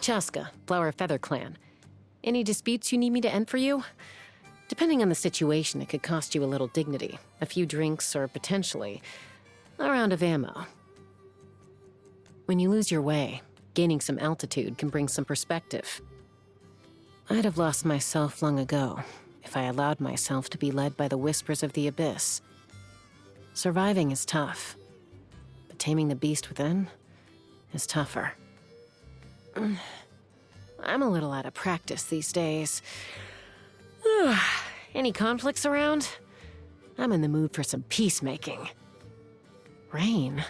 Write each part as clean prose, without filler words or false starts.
Chasca, Flower Feather Clan. Any disputes you need me to end for you? Depending on the situation, it could cost you a little dignity, a few drinks, or potentially a round of ammo. When you lose your way, gaining some altitude can bring some perspective. I'd have lost myself long ago if I allowed myself to be led by the whispers of the abyss. Surviving is tough, but taming the beast within is tougher. I'm a little out of practice these days. Any conflicts around? I'm in the mood for some peacemaking. Rain?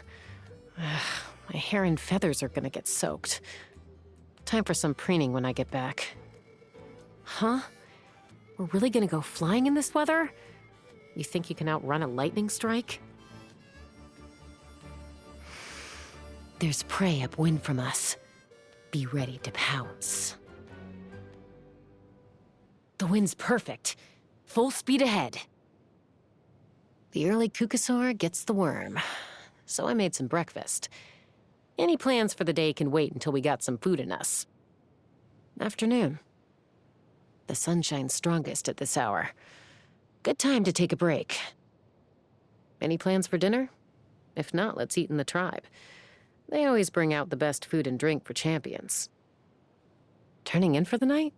My hair and feathers are gonna get soaked. Time for some preening when I get back. Huh? We're really gonna go flying in this weather? You think you can outrun a lightning strike? There's prey upwind from us. Be ready to pounce. The wind's perfect. Full speed ahead. The early Kukasaur gets the worm. So I made some breakfast. Any plans for the day can wait until we got some food in us. Afternoon. The sun shines strongest at this hour. Good time to take a break. Any plans for dinner? If not, let's eat in the tribe. They always bring out the best food and drink for champions. Turning in for the night?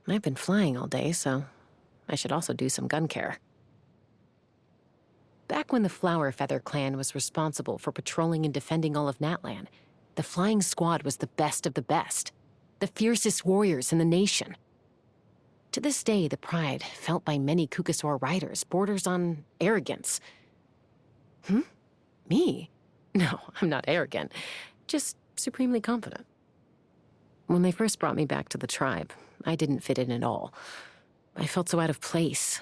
I've been flying all day, so I should also do some gun care. Back when the Flower Feather Clan was responsible for patrolling and defending all of Natlan, the flying squad was the best of the best, the fiercest warriors in the nation. To this day, the pride felt by many Kukasaur riders borders on arrogance. Me? No, I'm not arrogant, just supremely confident. When they first brought me back to the tribe, I didn't fit in at all. I felt so out of place,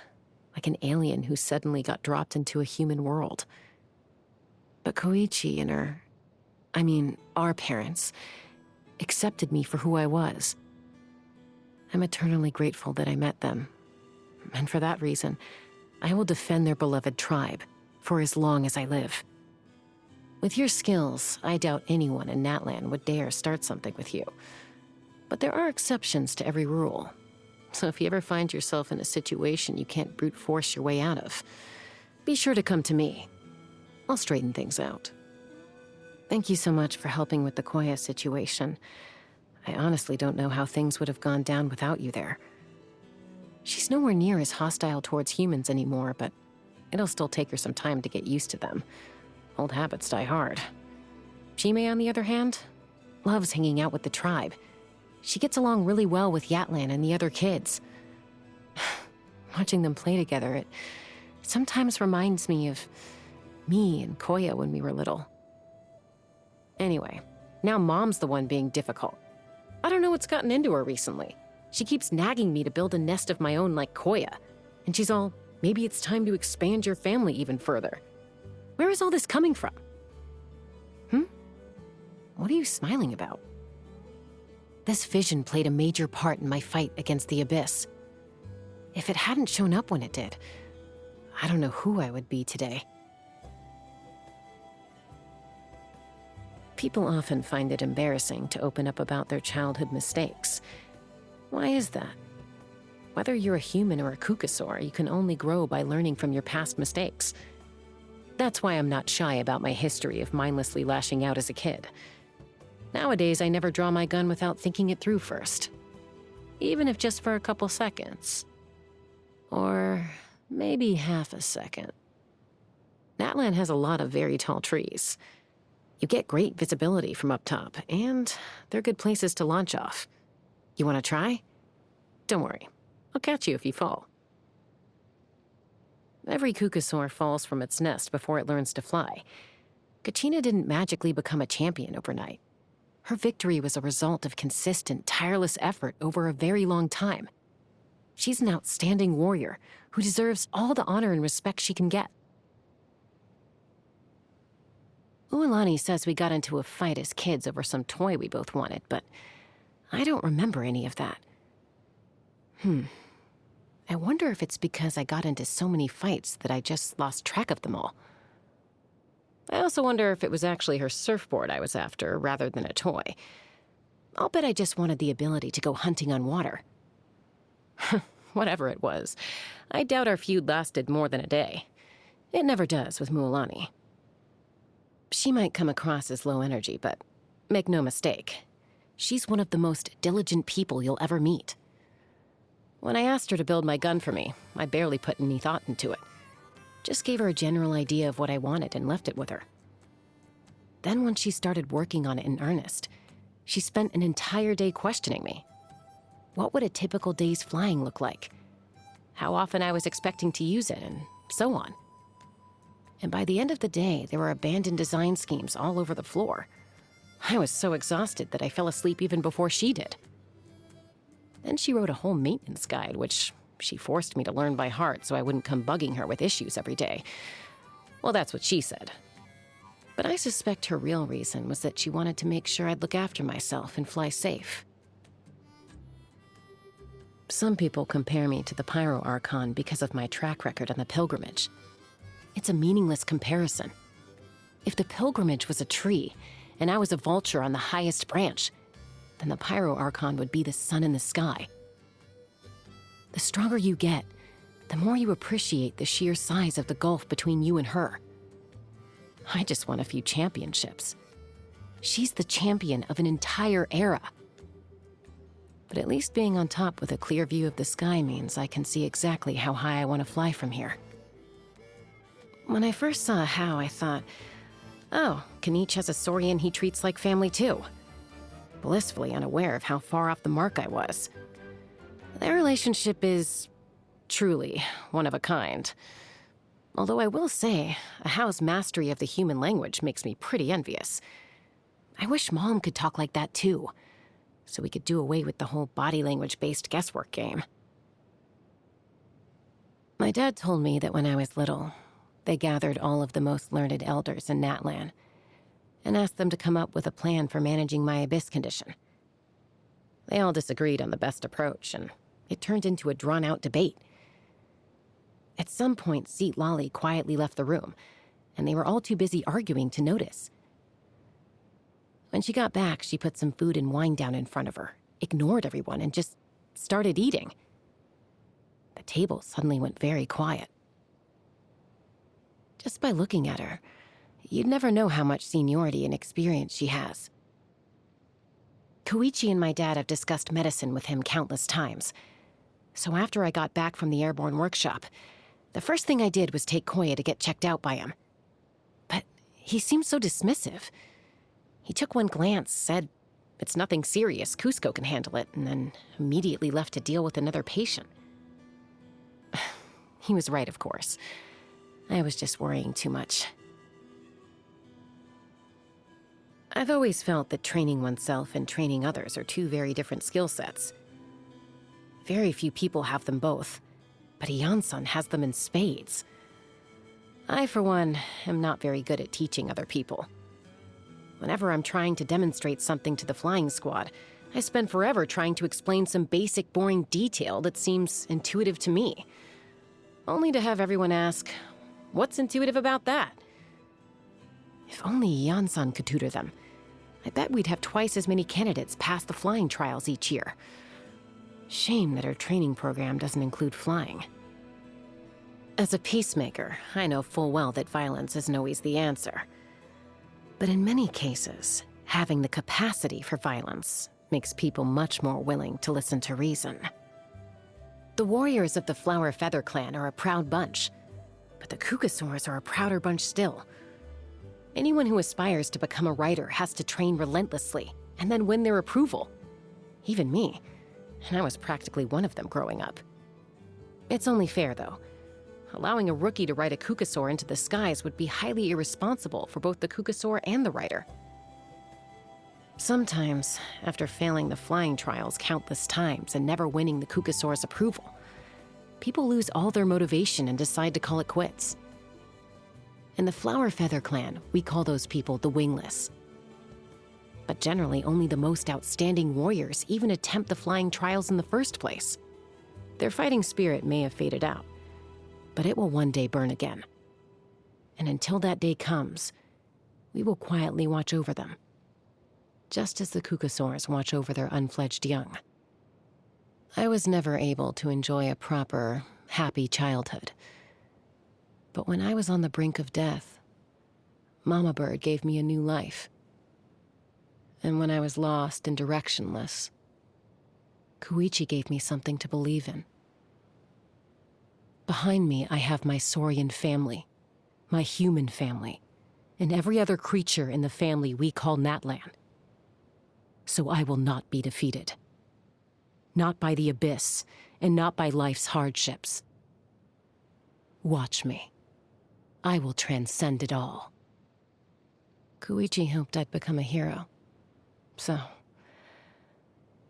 like an alien who suddenly got dropped into a human world. But Koichi and our parents, accepted me for who I was. I'm eternally grateful that I met them. And for that reason, I will defend their beloved tribe for as long as I live. With your skills, I doubt anyone in Natlan would dare start something with you. But there are exceptions to every rule. So if you ever find yourself in a situation you can't brute force your way out of, be sure to come to me. I'll straighten things out. Thank you so much for helping with the Koya situation. I honestly don't know how things would have gone down without you there. She's nowhere near as hostile towards humans anymore, but it'll still take her some time to get used to them. Old habits die hard. Chime, on the other hand, loves hanging out with the tribe. She gets along really well with Yatlan and the other kids. Watching them play together, it sometimes reminds me of me and Koya when we were little. Anyway, now Mom's the one being difficult. I don't know what's gotten into her recently. She keeps nagging me to build a nest of my own like Koya. And she's all, maybe it's time to expand your family even further. Where is all this coming from? What are you smiling about? This vision played a major part in my fight against the Abyss. If it hadn't shown up when it did, I don't know who I would be today. People often find it embarrassing to open up about their childhood mistakes. Why is that? Whether you're a human or a Kukasaur, you can only grow by learning from your past mistakes. That's why I'm not shy about my history of mindlessly lashing out as a kid. Nowadays, I never draw my gun without thinking it through first. Even if just for a couple seconds. Or maybe half a second. Natlan has a lot of very tall trees. You get great visibility from up top, and they're good places to launch off. You want to try? Don't worry. I'll catch you if you fall. Every Kukasaur falls from its nest before it learns to fly. Kachina didn't magically become a champion overnight. Her victory was a result of consistent, tireless effort over a very long time. She's an outstanding warrior who deserves all the honor and respect she can get. Ualani says we got into a fight as kids over some toy we both wanted, but I don't remember any of that. I wonder if it's because I got into so many fights that I just lost track of them all. I also wonder if it was actually her surfboard I was after, rather than a toy. I'll bet I just wanted the ability to go hunting on water. Whatever it was, I doubt our feud lasted more than a day. It never does with Mualani. She might come across as low energy, but make no mistake, she's one of the most diligent people you'll ever meet. When I asked her to build my gun for me, I barely put any thought into it. Just gave her a general idea of what I wanted and left it with her. Then when she started working on it in earnest, she spent an entire day questioning me. What would a typical day's flying look like? How often I was expecting to use it, and so on. And by the end of the day, there were abandoned design schemes all over the floor. I was so exhausted that I fell asleep even before she did. Then she wrote a whole maintenance guide, which she forced me to learn by heart so I wouldn't come bugging her with issues every day. Well, that's what she said. But I suspect her real reason was that she wanted to make sure I'd look after myself and fly safe. Some people compare me to the Pyro Archon because of my track record on the pilgrimage. It's a meaningless comparison. If the pilgrimage was a tree, and I was a vulture on the highest branch, then the Pyro Archon would be the sun in the sky. The stronger you get, the more you appreciate the sheer size of the gulf between you and her. I just won a few championships. She's the champion of an entire era. But at least being on top with a clear view of the sky means I can see exactly how high I want to fly from here. When I first saw Hao, I thought, oh, Kaniche has a Saurian he treats like family too. Blissfully unaware of how far off the mark I was. Their relationship is truly one of a kind. Although I will say, Hao's mastery of the human language makes me pretty envious. I wish Mom could talk like that too, so we could do away with the whole body language-based guesswork game. My dad told me that when I was little, they gathered all of the most learned elders in Natlan and asked them to come up with a plan for managing my abyss condition. They all disagreed on the best approach, and it turned into a drawn-out debate. At some point, Seat Lolly quietly left the room, and they were all too busy arguing to notice. When she got back, she put some food and wine down in front of her, ignored everyone, and just started eating. The table suddenly went very quiet. Just by looking at her, you'd never know how much seniority and experience she has. Koichi and my dad have discussed medicine with him countless times. So after I got back from the airborne workshop, the first thing I did was take Koya to get checked out by him. But he seemed so dismissive. He took one glance, said, "It's nothing serious, Cusco can handle it," and then immediately left to deal with another patient. He was right, of course. I was just worrying too much. I've always felt that training oneself and training others are two very different skill sets. Very few people have them both, but Iansan has them in spades. I, for one, am not very good at teaching other people. Whenever I'm trying to demonstrate something to the flying squad, I spend forever trying to explain some basic, boring detail that seems intuitive to me, only to have everyone ask, "What's intuitive about that?" If only Iansan could tutor them, I bet we'd have twice as many candidates pass the flying trials each year. Shame that our training program doesn't include flying. As a peacemaker, I know full well that violence isn't always the answer. But in many cases, having the capacity for violence makes people much more willing to listen to reason. The warriors of the Flower Feather clan are a proud bunch, but the Kukasaurs are a prouder bunch still. Anyone who aspires to become a rider has to train relentlessly and then win their approval. Even me, and I was practically one of them growing up. It's only fair, though. Allowing a rookie to ride a Kukasaur into the skies would be highly irresponsible for both the Kukasaur and the rider. Sometimes, after failing the flying trials countless times and never winning the Kukasaur's approval, people lose all their motivation and decide to call it quits. In the Flower Feather clan, we call those people the wingless. But generally, only the most outstanding warriors even attempt the flying trials in the first place. Their fighting spirit may have faded out, but it will one day burn again. And until that day comes, We will quietly watch over them, just as the Kukasaurs watch over their unfledged young. I was never able to enjoy a proper, happy childhood. But when I was on the brink of death, Mama Bird gave me a new life. And when I was lost and directionless, Koichi gave me something to believe in. Behind me, I have my Saurian family, my human family, and every other creature in the family we call Natlan. So I will not be defeated. Not by the abyss, and not by life's hardships. Watch me. I will transcend it all. Koichi hoped I'd become a hero. So,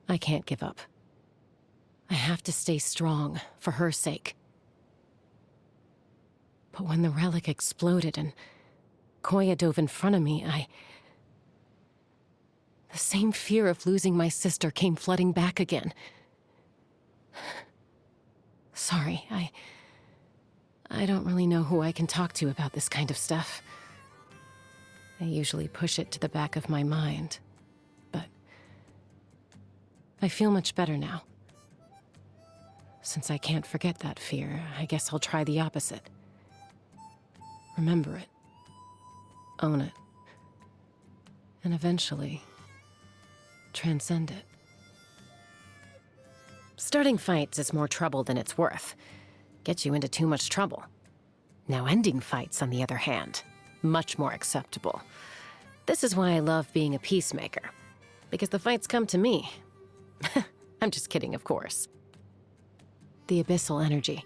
I can't give up. I have to stay strong, for her sake. But when the relic exploded and Koya dove in front of me, the same fear of losing my sister came flooding back again. Sorry, I don't really know who I can talk to about this kind of stuff. I usually push it to the back of my mind, but I feel much better now. Since I can't forget that fear, I guess I'll try the opposite. Remember it. Own it. And eventually, transcend it. Starting fights is more trouble than it's worth. Gets you into too much trouble. Now ending fights, on the other hand, much more acceptable. This is why I love being a peacemaker. Because the fights come to me. I'm just kidding, of course. The abyssal energy.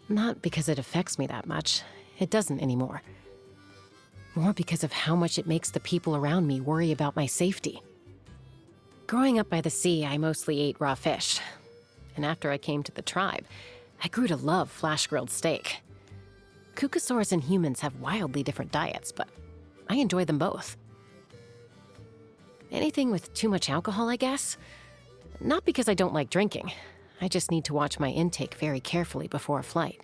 Not because it affects me that much. It doesn't anymore. More because of how much it makes the people around me worry about my safety. Growing up by the sea, I mostly ate raw fish. And after I came to the tribe, I grew to love flash-grilled steak. Kukasaurs and humans have wildly different diets, but I enjoy them both. Anything with too much alcohol, I guess? Not because I don't like drinking. I just need to watch my intake very carefully before a flight.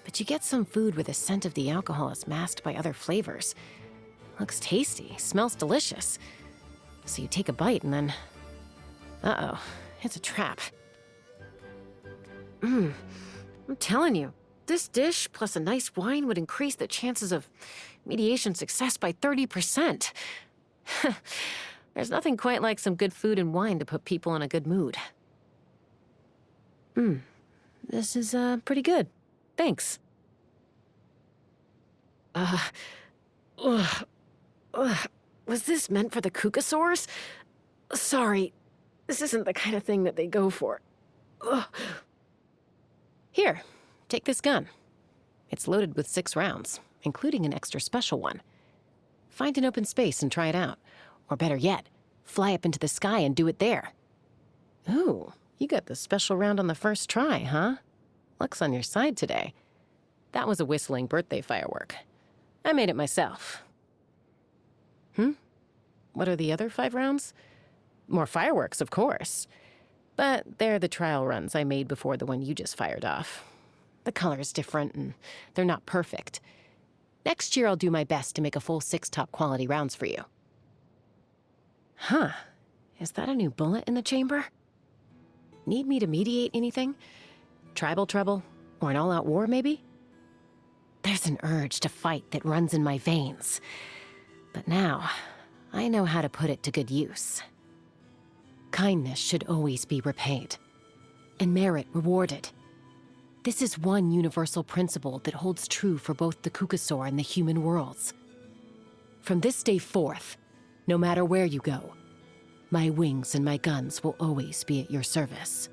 But you get some food where the scent of the alcohol is masked by other flavors. Looks tasty, smells delicious. So you take a bite and then... Uh-oh, it's a trap. I'm telling you, this dish plus a nice wine would increase the chances of mediation success by 30%. There's nothing quite like some good food and wine to put people in a good mood. This is, pretty good. Thanks. Was this meant for the Kukasaurs? Sorry, this isn't the kind of thing that they go for. Here, take this gun. It's loaded with 6 rounds, including an extra special one. Find an open space and try it out. Or better yet, fly up into the sky and do it there. Ooh, you got the special round on the first try, huh? Luck's on your side today. That was a whistling birthday firework. I made it myself. What are the other 5 rounds? More fireworks, of course. But they're the trial runs I made before the one you just fired off. The color's different, and they're not perfect. Next year I'll do my best to make a full 6 top-quality rounds for you. Huh. Is that a new bullet in the chamber? Need me to mediate anything? Tribal trouble? Or an all-out war, maybe? There's an urge to fight that runs in my veins. But now, I know how to put it to good use. Kindness should always be repaid, and merit rewarded. This is one universal principle that holds true for both the Kukasaur and the human worlds. From this day forth, no matter where you go, my wings and my guns will always be at your service.